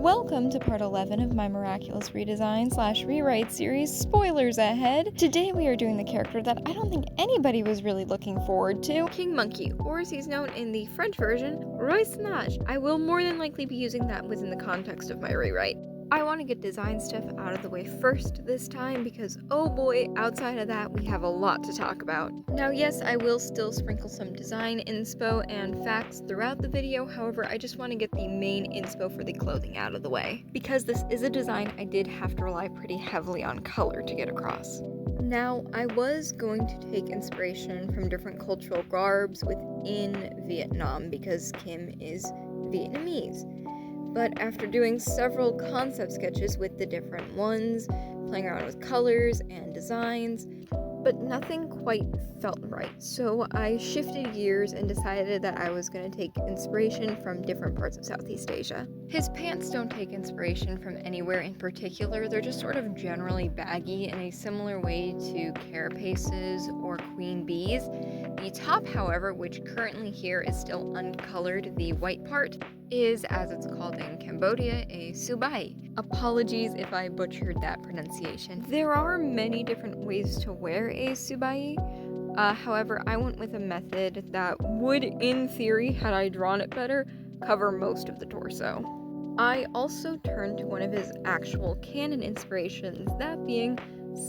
Welcome to part 11 of my Miraculous redesign / rewrite series. Spoilers ahead! Today we are doing the character that I don't think anybody was really looking forward to, King Monkey, or as he's known in the French version, Roi Sinage. I will more than likely be using that within the context of my rewrite. I want to get design stuff out of the way first this time because, oh boy, outside of that we have a lot to talk about. Now yes, I will still sprinkle some design inspo and facts throughout the video, however I just want to get the main inspo for the clothing out of the way. Because this is a design, I did have to rely pretty heavily on color to get across. Now, I was going to take inspiration from different cultural garbs within Vietnam because Kim is Vietnamese. But after doing several concept sketches with the different ones, playing around with colors and designs, but nothing quite felt right. So I shifted gears and decided that I was going to take inspiration from different parts of Southeast Asia. His pants don't take inspiration from anywhere in particular, they're just sort of generally baggy in a similar way to carapaces or queen bees. The top, however, which currently here is still uncolored, the white part, is, as it's called in Cambodia, a subai. Apologies if I butchered that pronunciation. There are many different ways to wear a subai. However, I went with a method that would, in theory, had I drawn it better, cover most of the torso. I also turned to one of his actual canon inspirations, that being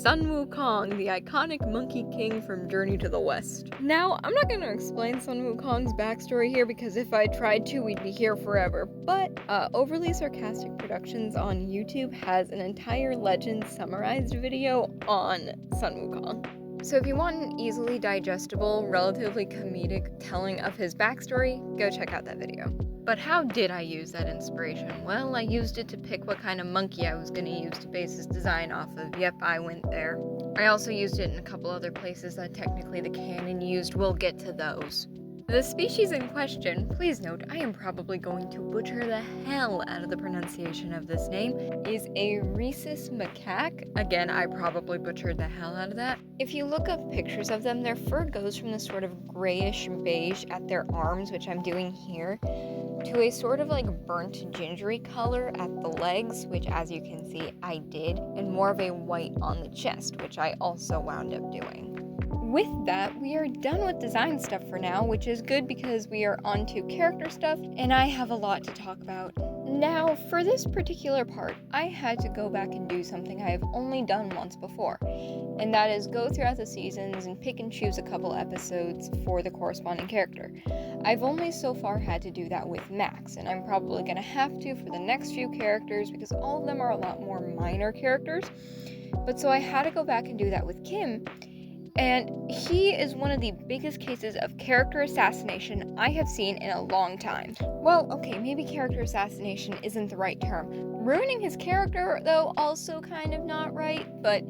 Sun Wukong, the iconic Monkey King from Journey to the West. Now, I'm not going to explain Sun Wukong's backstory here because if I tried to, we'd be here forever, but Overly Sarcastic Productions on YouTube has an entire legend summarized video on Sun Wukong. So if you want an easily digestible, relatively comedic telling of his backstory, go check out that video. But how did I use that inspiration? Well, I used it to pick what kind of monkey I was going to use to base his design off of. Yep, I went there. I also used it in a couple other places that technically the canon used. We'll get to those. The species in question, please note, I am probably going to butcher the hell out of the pronunciation of this name, is a rhesus macaque. Again, I probably butchered the hell out of that. If you look up pictures of them, their fur goes from this sort of grayish beige at their arms, which I'm doing here, to a sort of like burnt gingery color at the legs, which as you can see I did, and more of a white on the chest, which I also wound up doing. With that, we are done with design stuff for now, which is good because we are on to character stuff, and I have a lot to talk about. Now, for this particular part, I had to go back and do something I have only done once before, and that is go throughout the seasons and pick and choose a couple episodes for the corresponding character. I've only so far had to do that with Max, and I'm probably going to have to for the next few characters because all of them are a lot more minor characters, but so I had to go back and do that with Kim. And he is one of the biggest cases of character assassination I have seen in a long time. Well, okay, maybe character assassination isn't the right term. Ruining his character, though, also kind of not right, but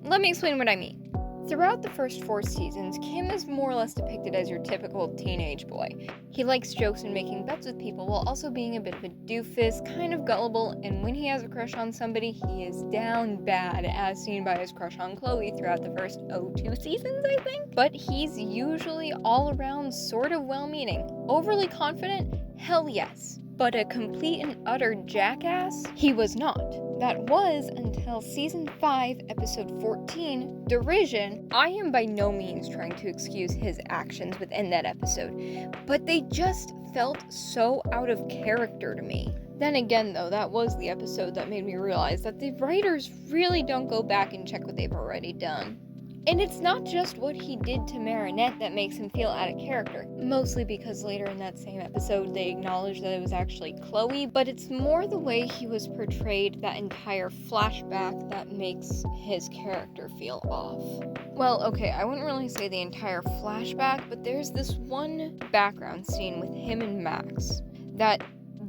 let me explain what I mean. Throughout the first 4 seasons, Kim is more or less depicted as your typical teenage boy. He likes jokes and making bets with people while also being a bit of a doofus, kind of gullible, and when he has a crush on somebody, he is down bad, as seen by his crush on Chloe throughout the first 2 seasons, I think. But he's usually all around sort of well-meaning. Overly confident? Hell yes. But a complete and utter jackass? He was not. That was until season 5, episode 14, Derision. I am by no means trying to excuse his actions within that episode, but they just felt so out of character to me. Then again though, that was the episode that made me realize that the writers really don't go back and check what they've already done. And it's not just what he did to Marinette that makes him feel out of character, mostly because later in that same episode they acknowledge that it was actually Chloe, but it's more the way he was portrayed that entire flashback that makes his character feel off. Well, okay, I wouldn't really say the entire flashback, but there's this one background scene with him and Max that,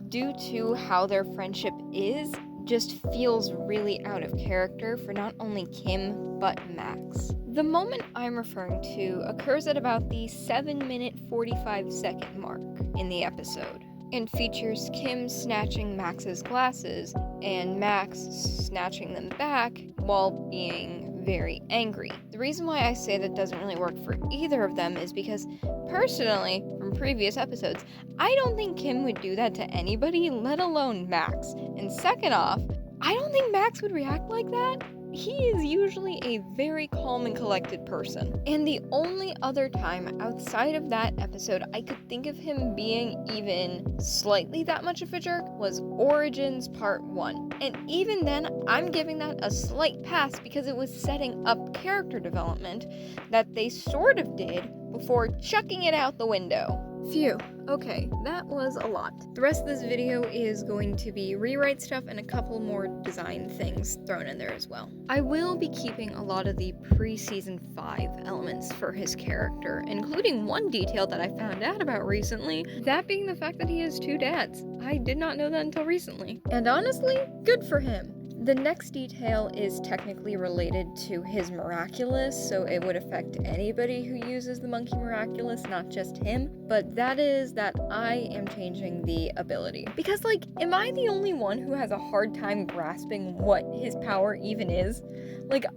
due to how their friendship is, just feels really out of character for not only Kim, but Max. The moment I'm referring to occurs at about the 7-minute 45-second mark in the episode, and features Kim snatching Max's glasses and Max snatching them back while being very angry. The reason why I say that doesn't really work for either of them is because, personally, from previous episodes, I don't think Kim would do that to anybody, let alone Max. And second off, I don't think Max would react like that. He is usually a very calm and collected person. And the only other time outside of that episode I could think of him being even slightly that much of a jerk was Origins Part 1. And even then, I'm giving that a slight pass because it was setting up character development that they sort of did before chucking it out the window. Phew. Okay, that was a lot. The rest of this video is going to be rewrite stuff and a couple more design things thrown in there as well. I will be keeping a lot of the pre-season 5 elements for his character, including one detail that I found out about recently, that being the fact that he has 2 dads. I did not know that until recently. And honestly, good for him. The next detail is technically related to his Miraculous, so it would affect anybody who uses the Monkey Miraculous, not just him, but that is that I am changing the ability. Because, am I the only one who has a hard time grasping what his power even is?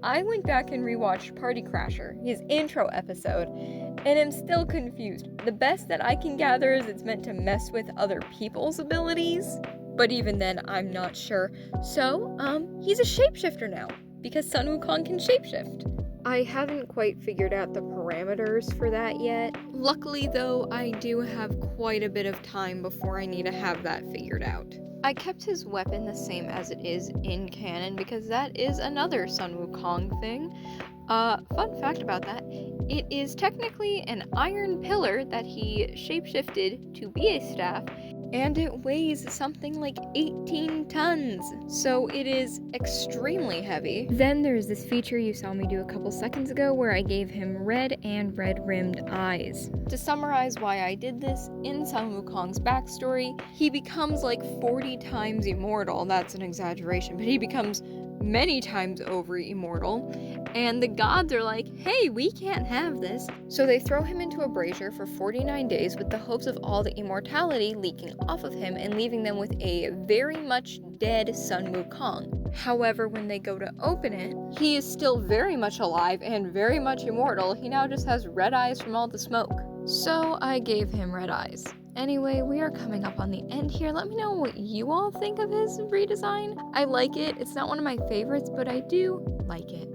I went back and rewatched Party Crasher, his intro episode, and am still confused. The best that I can gather is it's meant to mess with other people's abilities, but even then, I'm not sure. So, he's a shapeshifter now, because Sun Wukong can shapeshift. I haven't quite figured out the parameters for that yet. Luckily, though, I do have quite a bit of time before I need to have that figured out. I kept his weapon the same as it is in canon, because that is another Sun Wukong thing. Fun fact about that, it is technically an iron pillar that he shapeshifted to be a staff, and it weighs something like 18 tons, so it is extremely heavy. Then there's this feature you saw me do a couple seconds ago where I gave him red and red-rimmed eyes. To summarize why I did this, in Sun Wukong's backstory, he becomes 40 times immortal. That's an exaggeration, but he becomes many times over immortal, and the gods are like, hey, we can't have this. So they throw him into a brazier for 49 days with the hopes of all the immortality leaking off of him and leaving them with a very much dead Sun Wukong. However, when they go to open it, he is still very much alive and very much immortal. He now just has red eyes from all the smoke. So I gave him red eyes. Anyway, we are coming up on the end here. Let me know what you all think of his redesign. I like it. It's not one of my favorites, but I do like it.